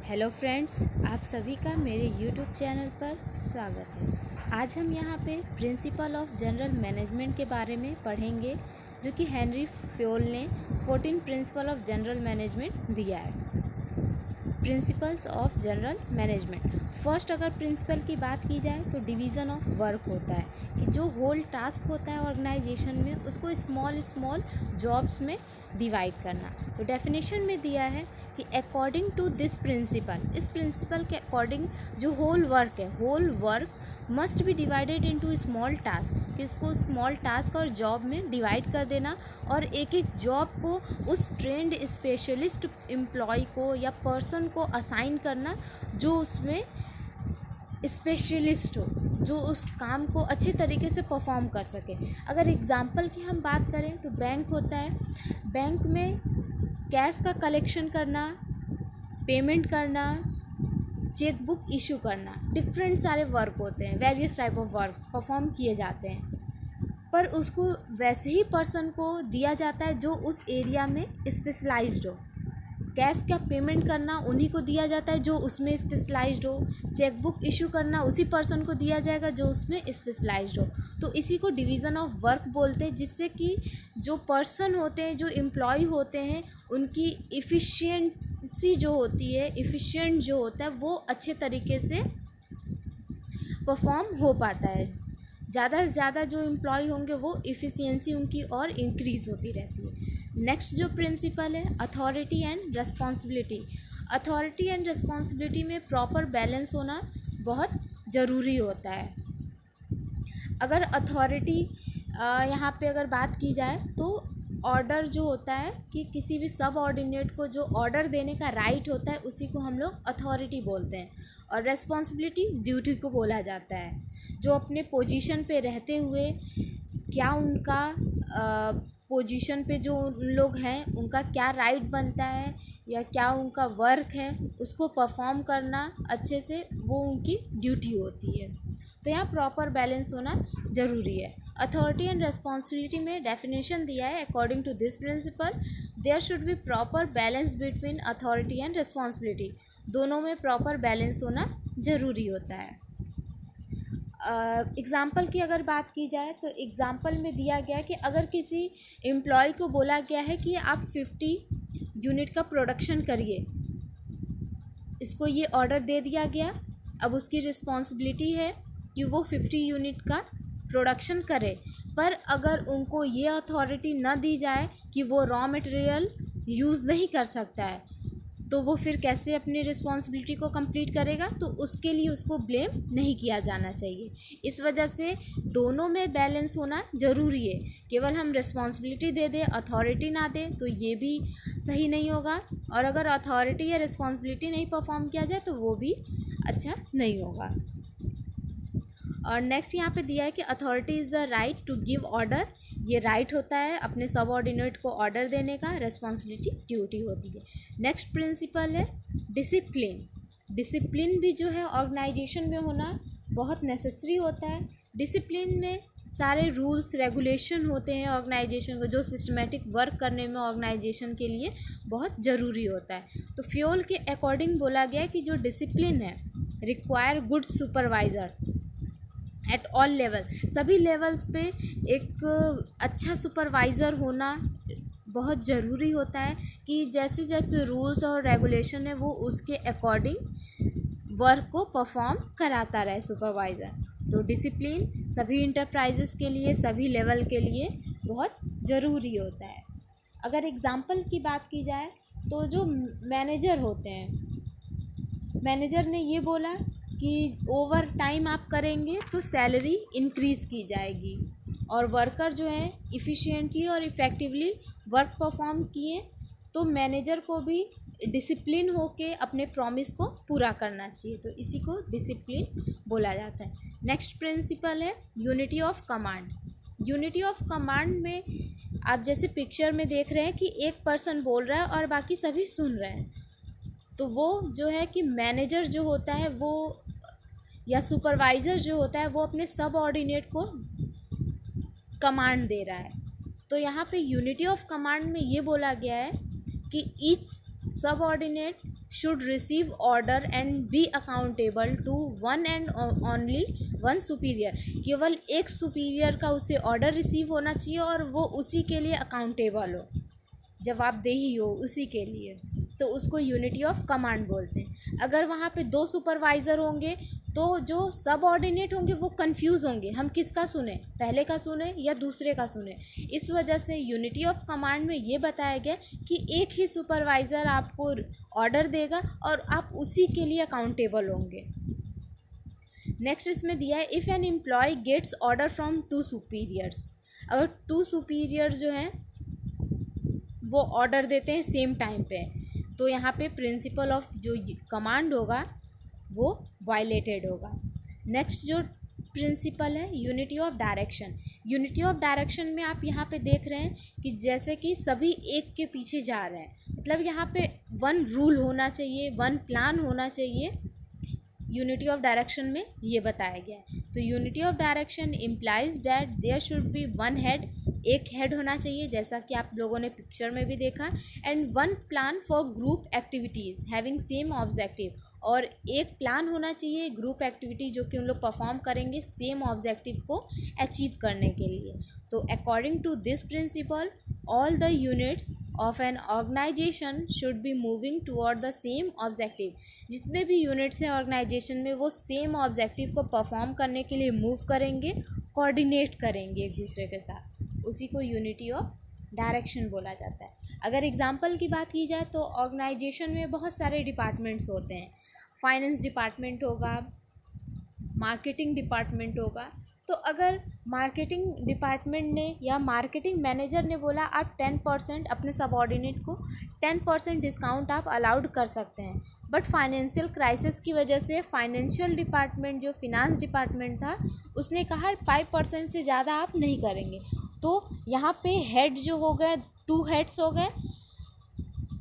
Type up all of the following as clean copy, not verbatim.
Hello friends, आप सभी का मेरे यूट्यूब चैनल पर स्वागत है। आज हम यहाँ पे प्रिंसिपल ऑफ जनरल मैनेजमेंट के बारे में पढ़ेंगे, जो कि हेनरी फ्योल ने 14 प्रिंसिपल ऑफ जनरल मैनेजमेंट दिया है। Principles of general management. First अगर प्रिंसिपल की बात की जाए तो डिवीज़न ऑफ वर्क होता है कि जो होल टास्क होता है ऑर्गेनाइजेशन में उसको स्मॉल जॉब्स में डिवाइड करना। तो डेफिनेशन में दिया है कि अकॉर्डिंग टू दिस प्रिंसिपल, इस प्रिंसिपल के अकॉर्डिंग जो होल वर्क है, whole work must be divided into small task, कि इसको स्मॉल टास्क और जॉब में डिवाइड कर देना और एक एक जॉब को उस ट्रेंड स्पेशलिस्ट एम्प्लॉय को या पर्सन को असाइन करना जो उसमें स्पेशलिस्ट हो, जो उस काम को अच्छे तरीके से परफॉर्म कर सके। अगर एग्जांपल की हम बात करें तो बैंक होता है, बैंक में कैश का कलेक्शन करना, पेमेंट करना, चेक बुक इशू करना, डिफरेंट सारे वर्क होते हैं, various type of work perform किए जाते हैं, पर उसको वैसे ही पर्सन को दिया जाता है जो उस एरिया में स्पेशलाइज्ड हो। कैश का पेमेंट करना उन्हीं को दिया जाता है जो उसमें स्पेशलाइज्ड हो, चेक बुक इशू करना उसी पर्सन को दिया जाएगा जो उसमें स्पेशलाइज्ड हो। तो इसी को डिवीज़न ऑफ वर्क बोलते हैं, जिससे कि जो पर्सन होते हैं, जो एम्प्लॉय होते हैं, उनकी इफ़िशिएंसी जो होती है, इफ़िशिएंट जो होता है, वो अच्छे तरीके से परफॉर्म हो पाता है। ज़्यादा से ज़्यादा जो एम्प्लॉय होंगे वो इफ़िशियंसी उनकी और इंक्रीज़ होती रहती है। नेक्स्ट जो प्रिंसिपल है authority and responsibility. Authority and responsibility में प्रॉपर बैलेंस होना बहुत ज़रूरी होता है। अगर अथॉरिटी यहाँ पे अगर बात की जाए तो ऑर्डर जो होता है कि किसी भी सब ऑर्डिनेट को जो ऑर्डर देने का राइट होता है उसी को हम लोग अथॉरिटी बोलते हैं, और रेस्पॉन्सिबिलिटी ड्यूटी को बोला जाता है। जो अपने पोजीशन पे रहते हुए क्या उनका पोजीशन पे जो उन लोग हैं उनका क्या राइट बनता है या क्या उनका वर्क है उसको परफॉर्म करना अच्छे से, वो उनकी ड्यूटी होती है। तो यहाँ प्रॉपर बैलेंस होना ज़रूरी है। अथॉरिटी एंड रेस्पॉन्सिबिलिटी में डेफिनेशन दिया है, according to this principle there should be proper balance between authority and responsibility. दोनों में प्रॉपर बैलेंस होना ज़रूरी होता है। एग्ज़ाम्पल की अगर बात की जाए तो एग्ज़ाम्पल में दिया गया कि अगर किसी एम्प्लॉय को बोला गया है कि आप 50 यूनिट का प्रोडक्शन करिए, इसको ये ऑर्डर दे दिया गया। अब उसकी रिस्पॉन्सिबिलिटी है कि वो 50 यूनिट का प्रोडक्शन करे, पर अगर उनको ये अथॉरिटी न दी जाए कि वो रॉ मटेरियल यूज़ नहीं कर सकता है, तो वो फिर कैसे अपनी रिस्पॉन्सिबिलिटी को कंप्लीट करेगा? तो उसके लिए उसको ब्लेम नहीं किया जाना चाहिए। इस वजह से दोनों में बैलेंस होना ज़रूरी है। केवल हम रिस्पॉन्सिबिलिटी दे दें, अथॉरिटी ना दें, तो ये भी सही नहीं होगा, और अगर अथॉरिटी या रिस्पॉन्सिबिलिटी नहीं परफॉर्म किया जाए तो वो भी अच्छा नहीं होगा। और नेक्स्ट यहाँ पे दिया है कि authority is the right to give order. ये राइट होता है अपने सबऑर्डिनेट को ऑर्डर देने का, रिस्पॉन्सिबिलिटी ड्यूटी होती है। नेक्स्ट प्रिंसिपल है डिसिप्लिन। डिसिप्लिन भी जो है ऑर्गेनाइजेशन में होना बहुत नेसेसरी होता है। डिसिप्लिन में सारे रूल्स रेगुलेशन होते हैं ऑर्गेनाइजेशन को, जो सिस्टमेटिक वर्क करने में ऑर्गेनाइजेशन के लिए बहुत ज़रूरी होता है। तो फ्योल के अकॉर्डिंग बोला गया कि जो डिसिप्लिन है require good supervisor at all level. सभी लेवल्स पे एक अच्छा सुपरवाइज़र होना बहुत ज़रूरी होता है कि जैसे जैसे रूल्स और रेगुलेशन है वो उसके अकॉर्डिंग वर्क को परफॉर्म कराता रहे सुपरवाइज़र। तो डिसिप्लिन सभी इंटरप्राइजेस के लिए, सभी लेवल के लिए बहुत ज़रूरी होता है। अगर एग्ज़ाम्पल की बात की जाए तो जो मैनेजर होते हैं, मैनेजर ने ये बोला कि ओवर टाइम आप करेंगे तो सैलरी इंक्रीज़ की जाएगी, और वर्कर जो है इफ़िशिएंटली और इफ़ेक्टिवली वर्क परफॉर्म किए तो मैनेजर को भी डिसिप्लिन होके अपने प्रॉमिस को पूरा करना चाहिए। तो इसी को डिसिप्लिन बोला जाता है। नेक्स्ट प्रिंसिपल है unity of command. Unity of command में आप जैसे पिक्चर में देख रहे हैं कि एक पर्सन बोल रहा है और बाकी सभी सुन रहे हैं, तो वो जो है कि मैनेजर जो होता है वो या सुपरवाइज़र जो होता है वो अपने सब ऑर्डिनेट को कमांड दे रहा है। तो यहाँ पे यूनिटी ऑफ कमांड में ये बोला गया है कि each subordinate should receive order and be accountable to one and only one superior। केवल एक सुपीरियर का उसे ऑर्डर रिसीव होना चाहिए और वो उसी के लिए अकाउंटेबल हो, जवाबदेही हो उसी के लिए, तो उसको यूनिटी ऑफ कमांड बोलते हैं। अगर वहाँ पे दो सुपरवाइज़र होंगे तो जो सब ऑर्डिनेट होंगे वो कंफ्यूज होंगे, हम किसका सुने, पहले का सुने या दूसरे का सुने। इस वजह से यूनिटी ऑफ कमांड में ये बताया गया कि एक ही सुपरवाइज़र आपको ऑर्डर देगा और आप उसी के लिए अकाउंटेबल होंगे। नेक्स्ट इसमें दिया है if an employee gets order from two superiors. अगर टू सुपीरियर जो हैं वो ऑर्डर देते हैं सेम टाइम पे, तो यहाँ पे प्रिंसिपल ऑफ जो कमांड होगा वो वायलेटेड होगा। नेक्स्ट जो प्रिंसिपल है unity of direction. Unity of direction में आप यहाँ पे देख रहे हैं कि जैसे कि सभी एक के पीछे जा रहे हैं, मतलब यहाँ पे वन रूल होना चाहिए, वन प्लान होना चाहिए। यूनिटी ऑफ डायरेक्शन में ये बताया गया है। तो unity of direction implies that there should be one head, एक हेड होना चाहिए जैसा कि आप लोगों ने पिक्चर में भी देखा, and one plan for group activities having same objective, और एक प्लान होना चाहिए ग्रुप एक्टिविटी जो कि उन लोग परफॉर्म करेंगे सेम ऑब्जेक्टिव को अचीव करने के लिए। तो according to this principle all the units of an organization should be moving toward the same objective. जितने भी यूनिट्स हैं ऑर्गेनाइजेशन में वो सेम ऑब्जेक्टिव को परफॉर्म करने के लिए मूव करेंगे, कोऑर्डिनेट करेंगे एक दूसरे के साथ, उसी को यूनिटी ऑफ डायरेक्शन बोला जाता है। अगर एग्जांपल की बात की जाए तो ऑर्गेनाइजेशन में बहुत सारे डिपार्टमेंट्स होते हैं, फाइनेंस डिपार्टमेंट होगा, मार्केटिंग डिपार्टमेंट होगा। तो अगर मार्केटिंग डिपार्टमेंट ने या मार्केटिंग मैनेजर ने बोला आप 10% अपने सबऑर्डिनेट को 10% डिस्काउंट आप अलाउड कर सकते हैं, बट फाइनेंशियल क्राइसिस की वजह से फाइनेंशियल डिपार्टमेंट जो फिनांस डिपार्टमेंट था उसने कहा 5% से ज़्यादा आप नहीं करेंगे। तो यहाँ पे हेड जो हो गए, 2 हेड्स हो गए,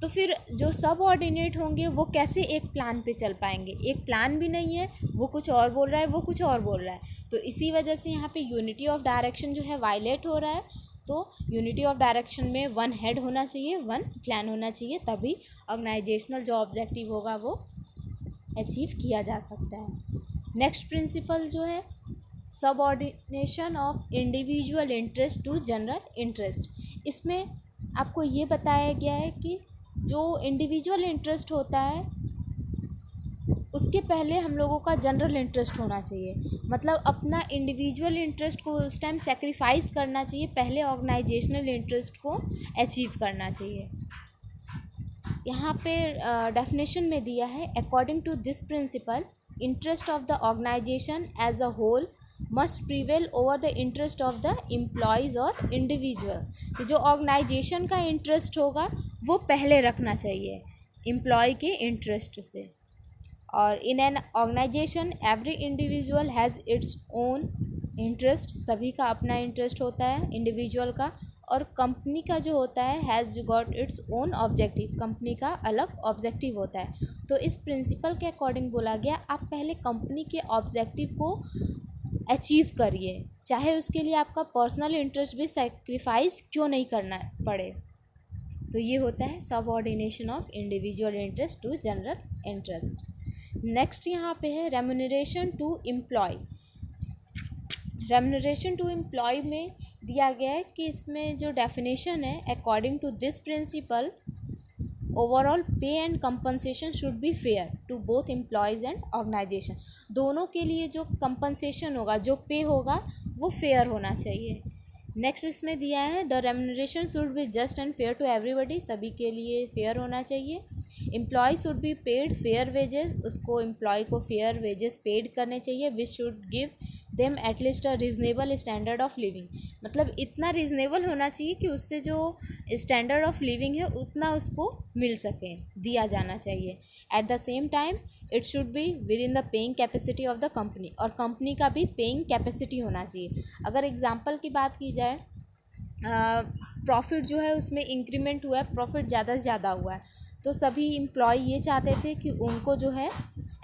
तो फिर जो सब ऑर्डिनेट होंगे वो कैसे एक प्लान पे चल पाएंगे। एक प्लान भी नहीं है, वो कुछ और बोल रहा है, वो कुछ और बोल रहा है। तो इसी वजह से यहाँ पे यूनिटी ऑफ डायरेक्शन जो है वायलेट हो रहा है। तो यूनिटी ऑफ डायरेक्शन में वन हेड होना चाहिए, वन प्लान होना चाहिए, तभी ऑर्गेनाइजेशनल जो ऑब्जेक्टिव होगा वो अचीव किया जा सकता है। नेक्स्ट प्रिंसिपल जो है subordination of individual interest to general interest. इसमें आपको ये बताया गया है कि जो इंडिविजुअल इंटरेस्ट होता है उसके पहले हम लोगों का जनरल इंटरेस्ट होना चाहिए, मतलब अपना इंडिविजुअल इंटरेस्ट को उस टाइम सेक्रीफाइस करना चाहिए, पहले ऑर्गेनाइजेशनल इंटरेस्ट को अचीव करना चाहिए। यहाँ पे डेफिनेशन में दिया है according to this principle interest of the organization as a whole must prevail over the interest of the employees और इंडिविजुअल। कि जो ऑर्गेनाइजेशन का इंटरेस्ट होगा वो पहले रखना चाहिए एम्प्लॉय के इंटरेस्ट से। और in an organization every individual has its own interest, सभी का अपना इंटरेस्ट होता है इंडिविजुअल का, और कंपनी का जो होता है has got its own objective, company का अलग ऑब्जेक्टिव होता है। तो इस प्रिंसिपल के अकॉर्डिंग बोला गया आप पहले कंपनी के ऑब्जेक्टिव को अचीव करिए, चाहे उसके लिए आपका पर्सनल इंटरेस्ट भी सेक्रीफाइस क्यों नहीं करना पड़े। तो ये होता है subordination of individual interest to general interest. Next यहाँ पे है remuneration to employ. Remuneration to employ में दिया गया है कि इसमें जो डेफिनेशन है according to this principle overall pay and compensation should be fair to both employees and organisation. दोनों के लिए जो कंपनसेशन होगा, जो पे होगा, वो फेयर होना चाहिए। नेक्स्ट इसमें दिया है the remuneration should be just and fair to everybody, सभी के लिए फेयर होना चाहिए। Employee should be paid fair wages, उसको एम्प्लॉय को फेयर वेजेस पेड करने चाहिए, which should give them at least a reasonable standard of living, मतलब इतना रीज़नेबल होना चाहिए कि उससे जो स्टैंडर्ड ऑफ लिविंग है उतना उसको मिल सके, दिया जाना चाहिए। At the same time it should be with in the paying capacity of the company, और कंपनी का भी पेइंग कैपेसिटी होना चाहिए। अगर एग्जांपल की बात की जाए, प्रॉफिट जो है उसमें इंक्रीमेंट हुआ है, प्रॉफिट ज़्यादा से ज़्यादा हुआ है, तो सभी एम्प्लॉय ये चाहते थे कि उनको जो है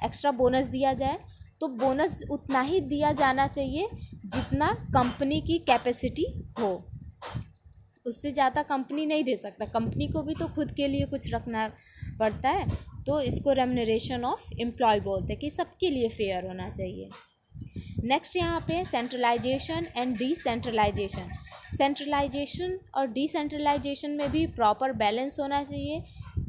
एक्स्ट्रा बोनस दिया जाए, तो बोनस उतना ही दिया जाना चाहिए जितना कंपनी की कैपेसिटी हो, उससे ज़्यादा कंपनी नहीं दे सकता, कंपनी को भी तो खुद के लिए कुछ रखना पड़ता है। तो इसको रेम्यूनरेशन ऑफ एम्प्लॉय बोलते हैं कि सबके लिए फेयर होना चाहिए। नेक्स्ट यहाँ पे सेंट्रलाइजेशन एंड डिसेंट्रलाइजेशन। सेंट्रलाइजेशन और डिसेंट्रलाइजेशन में भी प्रॉपर बैलेंस होना चाहिए।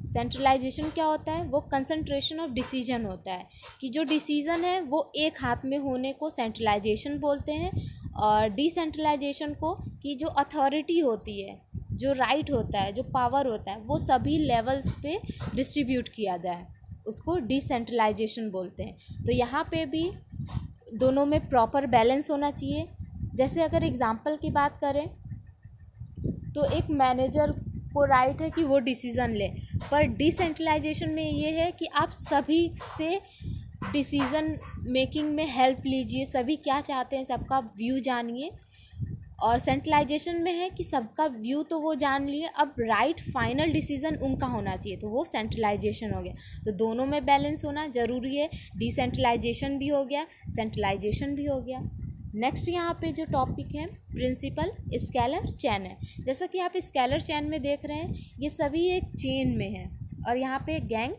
सेंट्रलाइजेशन क्या होता है, वो कंसंट्रेशन ऑफ डिसीजन होता है कि जो डिसीजन है वो एक हाथ में होने को सेंट्रलाइजेशन बोलते हैं, और डिसेंट्रलाइजेशन को कि जो अथॉरिटी होती है, जो राइट होता है, जो पावर होता है, वो सभी लेवल्स पे डिस्ट्रीब्यूट किया जाए, उसको डिसेंट्रलाइजेशन बोलते हैं। तो यहाँ पे भी दोनों में प्रॉपर बैलेंस होना चाहिए। जैसे अगर एग्जांपल की बात करें तो एक मैनेजर को राइट है कि वो डिसीज़न ले, पर डिसेंट्रलाइजेशन में ये है कि आप सभी से डिसीज़न मेकिंग में हेल्प लीजिए, सभी क्या चाहते हैं सबका व्यू जानिए। और सेंट्रलाइजेशन में है कि सबका व्यू तो वो जान लिए, अब राइट फाइनल डिसीज़न उनका होना चाहिए, तो वो सेंट्रलाइजेशन हो गया। तो दोनों में बैलेंस होना ज़रूरी है, डिसेंट्रलाइजेशन भी हो गया, सेंट्रलाइजेशन भी हो गया। नेक्स्ट यहाँ पे जो टॉपिक है प्रिंसिपल स्केलर चेन है। जैसा कि आप स्केलर चेन में देख रहे हैं, ये सभी एक चेन में है और यहाँ पे गैंग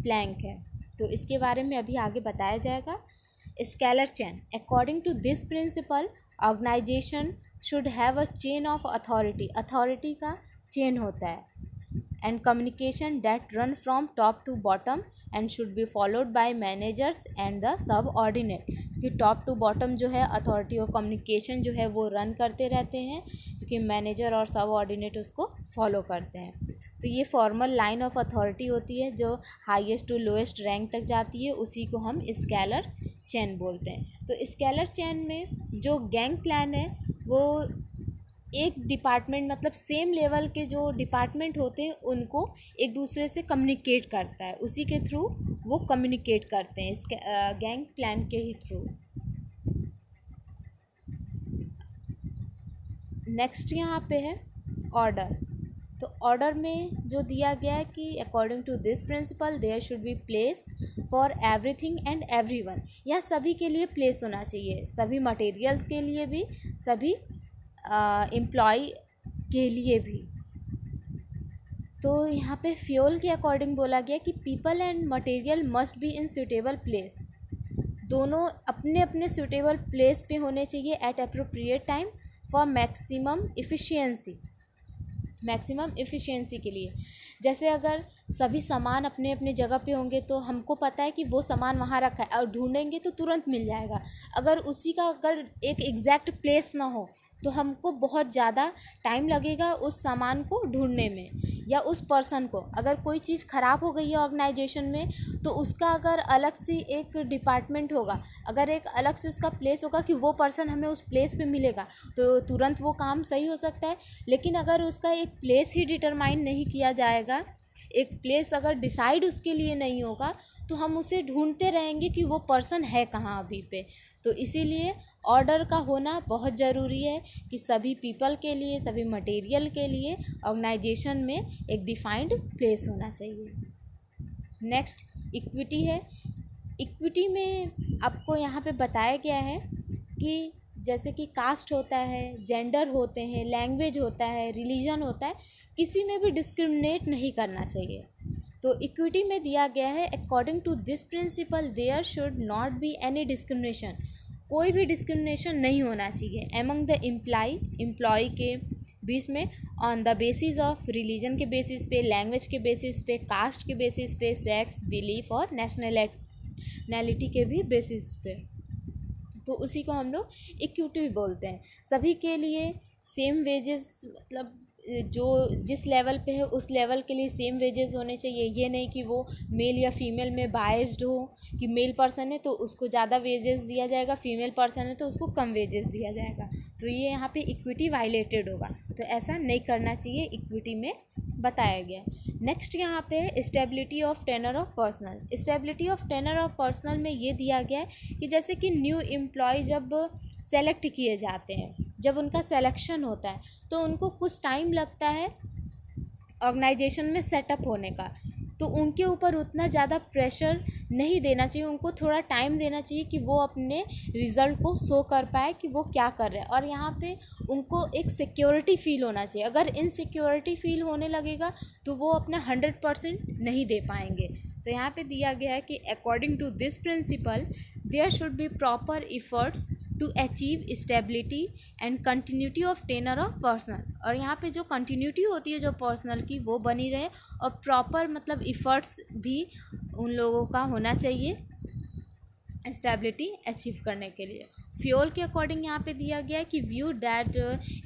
प्लैंक है, तो इसके बारे में अभी आगे बताया जाएगा। Scalar chain, according to this principle organization should have a chain of authority. Authority का चेन होता है and communication that run from top to bottom and should be followed by managers and the subordinate. क्योंकि top to bottom जो है authority और communication जो है वो रन करते रहते हैं, क्योंकि मैनेजर और सब ऑर्डिनेट उसको फॉलो करते हैं। तो ये फॉर्मल लाइन ऑफ अथॉरिटी होती है जो हाईएस्ट टू लोएस्ट रैंक तक जाती है, उसी को हम स्केलर चेन बोलते हैं। तो स्केलर चेन में जो गैंग प्लान है वो एक डिपार्टमेंट मतलब सेम लेवल के जो डिपार्टमेंट होते हैं उनको एक दूसरे से कम्युनिकेट करता है, उसी के थ्रू वो कम्युनिकेट करते हैं, इसके गैंग प्लान के ही थ्रू। नेक्स्ट यहाँ पे है ऑर्डर। तो ऑर्डर में जो दिया गया है कि according to this principle there should be place for everything and everyone. यह सभी के लिए प्लेस होना चाहिए, सभी मटेरियल्स के लिए भी, सभी एम्प्लॉय के लिए भी। तो यहाँ पे फ्यूल के अकॉर्डिंग बोला गया कि people and material must be in suitable place. दोनों अपने अपने सूटेबल प्लेस पे होने चाहिए eight appropriate time for maximum efficiency के लिए। जैसे अगर सभी सामान अपने अपने जगह पे होंगे तो हमको पता है कि वो सामान वहाँ रखा है और ढूंढेंगे तो तुरंत मिल जाएगा। अगर उसी का अगर एक एग्जैक्ट प्लेस ना हो तो हमको बहुत ज़्यादा टाइम लगेगा उस सामान को ढूंढने में, या उस पर्सन को। अगर कोई चीज़ ख़राब हो गई है ऑर्गेनाइजेशन में तो उसका अगर अलग से एक डिपार्टमेंट होगा, अगर एक अलग से उसका प्लेस होगा कि वो पर्सन हमें उस प्लेस पे मिलेगा तो तुरंत वो काम सही हो सकता है। लेकिन अगर उसका एक प्लेस ही डिटरमाइन नहीं किया जाएगा, एक प्लेस अगर डिसाइड उसके लिए नहीं होगा तो हम उसे ढूंढते रहेंगे कि वो पर्सन है कहाँ अभी पे। तो इसीलिए ऑर्डर का होना बहुत ज़रूरी है कि सभी पीपल के लिए, सभी मटेरियल के लिए ऑर्गेनाइजेशन में एक डिफाइंड प्लेस होना चाहिए। नेक्स्ट इक्विटी है। इक्विटी में आपको यहाँ पे बताया गया है कि जैसे कि कास्ट होता है, जेंडर होते हैं, लैंग्वेज होता है, रिलीजन होता है, किसी में भी डिस्क्रिमिनेट नहीं करना चाहिए। तो इक्विटी में दिया गया है according to this principle there should not be any discrimination. कोई भी डिस्क्रिमिनेशन नहीं होना चाहिए एमंग द एम्प्लॉय के बीच में on the basis of religion के बेसिस पे, लैंग्वेज के बेसिस पे, कास्ट के बेसिस पे, सेक्स, बिलीफ और नेशनैलिटी के भी बेसिस पे। तो उसी को हम लोग इक्विटी बोलते हैं। सभी के लिए सेम वेजेस, मतलब जो जिस लेवल पे है उस लेवल के लिए सेम वेजेस होने चाहिए। ये नहीं कि वो मेल या फीमेल में बायस्ड हो कि मेल पर्सन है तो उसको ज़्यादा वेजेस दिया जाएगा, फीमेल पर्सन है तो उसको कम वेजेस दिया जाएगा, तो ये यहाँ पे इक्विटी वायलेटेड होगा। तो ऐसा नहीं करना चाहिए, इक्विटी में बताया गया। नेक्स्ट यहाँ पे है stability of tenure of personnel. Stability of tenure of personnel में ये दिया गया है कि जैसे कि न्यू एम्प्लॉय जब सेलेक्ट किए जाते हैं, जब उनका सिलेक्शन होता है तो उनको कुछ टाइम लगता है ऑर्गेनाइजेशन में सेटअप होने का, तो उनके ऊपर उतना ज़्यादा प्रेशर नहीं देना चाहिए, उनको थोड़ा टाइम देना चाहिए कि वो अपने रिज़ल्ट को शो कर पाए कि वो क्या कर रहे हैं। और यहाँ पे उनको एक सिक्योरिटी फील होना चाहिए। अगर इनसिक्योरिटी फील होने लगेगा तो वो अपना 100% नहीं दे पाएंगे। तो यहाँ पे दिया गया है कि according to this principle there should be proper efforts to achieve stability and continuity of tenure of personnel. और यहाँ पे जो कंटिन्यूटी होती है जो पर्सनल की वो बनी रहे, और प्रॉपर मतलब इफ़र्ट्स भी उन लोगों का होना चाहिए स्टेबिलिटी अचीव करने के लिए। फ्यूल के अकॉर्डिंग यहाँ पे दिया गया है कि view that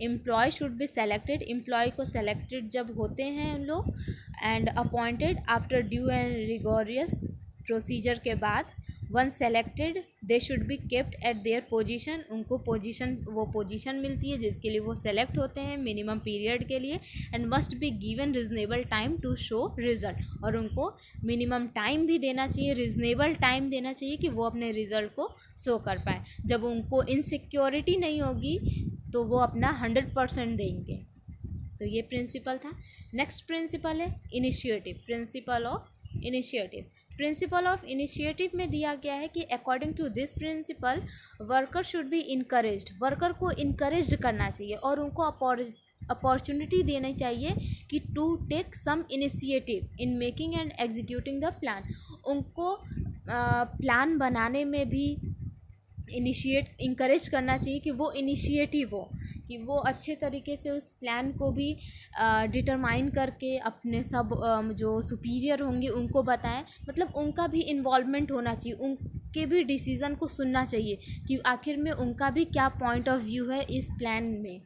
employee should be selected, employee को सेलेक्टेड जब होते हैं उन लोग, and appointed after due and rigorous procedure के बाद, once selected they should be kept at their position, उनको पोजीशन मिलती है जिसके लिए वो सेलेक्ट होते हैं मिनिमम पीरियड के लिए, and must be given reasonable time to show result, और उनको मिनिमम टाइम भी देना चाहिए, रिजनेबल टाइम देना चाहिए कि वो अपने रिजल्ट को शो कर पाए। जब उनको इनसिक्योरिटी नहीं होगी तो वो अपना 100% देंगे। तो ये प्रिंसिपल था। नेक्स्ट प्रिंसिपल है initiative, principle of initiative. Principle of initiative में दिया गया है कि according to this principle worker should be encouraged, worker को इनकरेज करना चाहिए और उनको अपॉर्चुनिटी देनी चाहिए कि to take some initiative in making and executing the plan, उनको प्लान बनाने में भी इंकरेज करना चाहिए कि वो इनिशिएटिव हो, कि वो अच्छे तरीके से उस प्लान को भी डिटरमाइन करके अपने सब जो सुपीरियर होंगे उनको बताएं, मतलब उनका भी इन्वॉल्वमेंट होना चाहिए, उनके भी डिसीज़न को सुनना चाहिए कि आखिर में उनका भी क्या पॉइंट ऑफ व्यू है इस प्लान में।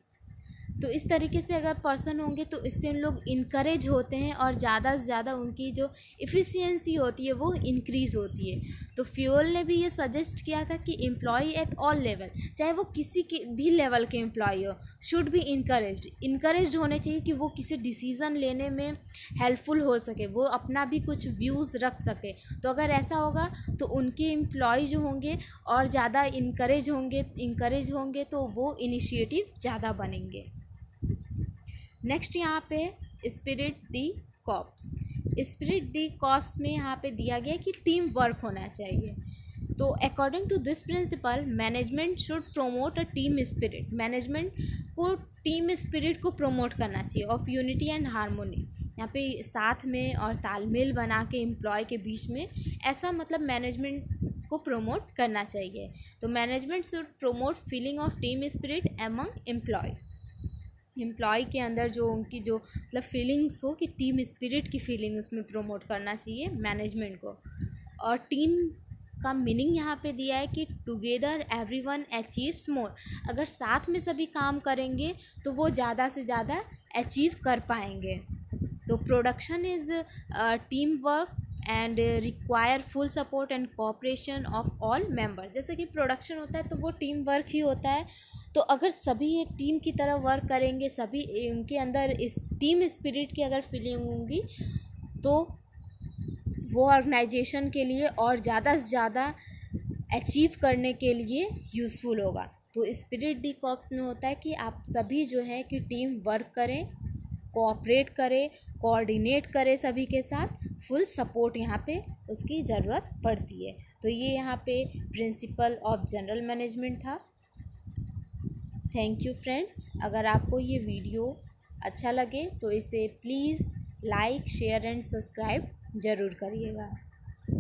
तो इस तरीके से अगर पर्सन होंगे तो इससे उन लोग इनकरेज होते हैं और ज़्यादा से ज़्यादा उनकी जो इफ़िशियंसी होती है वो इंक्रीज़ होती है। तो फ्यूल ने भी ये सजेस्ट किया था कि एम्प्लॉय एट ऑल लेवल, चाहे वो किसी के भी लेवल के एम्प्लॉय हो, शुड बी इनकरेज्ड होने चाहिए कि वो किसी डिसीज़न लेने में हेल्पफुल हो सके, वो अपना भी कुछ व्यूज़ रख सके। तो अगर ऐसा होगा तो उनके एम्प्लॉय जो होंगे और ज़्यादा इंकरेज होंगे तो वो इनिशिएटिव ज़्यादा बनेंगे। नेक्स्ट यहाँ पे स्पिरिट दी कॉर्प्स। स्पिरिट दी कॉर्प्स में यहाँ पे दिया गया कि टीम वर्क होना चाहिए। तो according to this principle management should promote a team spirit, management को टीम स्पिरिट को प्रोमोट करना चाहिए ऑफ यूनिटी एंड हारमोनी, यहाँ पे साथ में और तालमेल बना के एम्प्लॉय के बीच में, ऐसा मतलब मैनेजमेंट को प्रोमोट करना चाहिए। तो management should promote feeling of team spirit among employee के अंदर जो उनकी जो मतलब फीलिंग्स हो कि टीम स्पिरिट की फीलिंग उसमें प्रोमोट करना चाहिए मैनेजमेंट को। और टीम का मीनिंग यहाँ पे दिया है कि टुगेदर एवरीवन अचीव्स मोर, अगर साथ में सभी काम करेंगे तो वो ज़्यादा से ज़्यादा अचीव कर पाएंगे। तो production is team work and require full support and cooperation of all member. जैसे कि प्रोडक्शन होता है तो वो टीम वर्क ही होता है, तो अगर सभी एक टीम की तरह वर्क करेंगे, सभी उनके अंदर इस टीम स्पिरिट की अगर फीलिंग होंगी तो वो ऑर्गेनाइजेशन के लिए और ज़्यादा से ज़्यादा अचीव करने के लिए यूज़फुल होगा। तो स्पिरिट दी कॉर्प्स में होता है कि आप सभी जो है कि टीम वर्क करें, कोऑपरेट करें, कोऑर्डिनेट करें सभी के साथ, फुल सपोर्ट यहाँ पे उसकी ज़रूरत पड़ती है। तो ये यहाँ पे प्रिंसिपल ऑफ जनरल मैनेजमेंट था। Thank you friends. अगर आपको ये वीडियो अच्छा लगे तो इसे please like, share and subscribe ज़रूर करिएगा।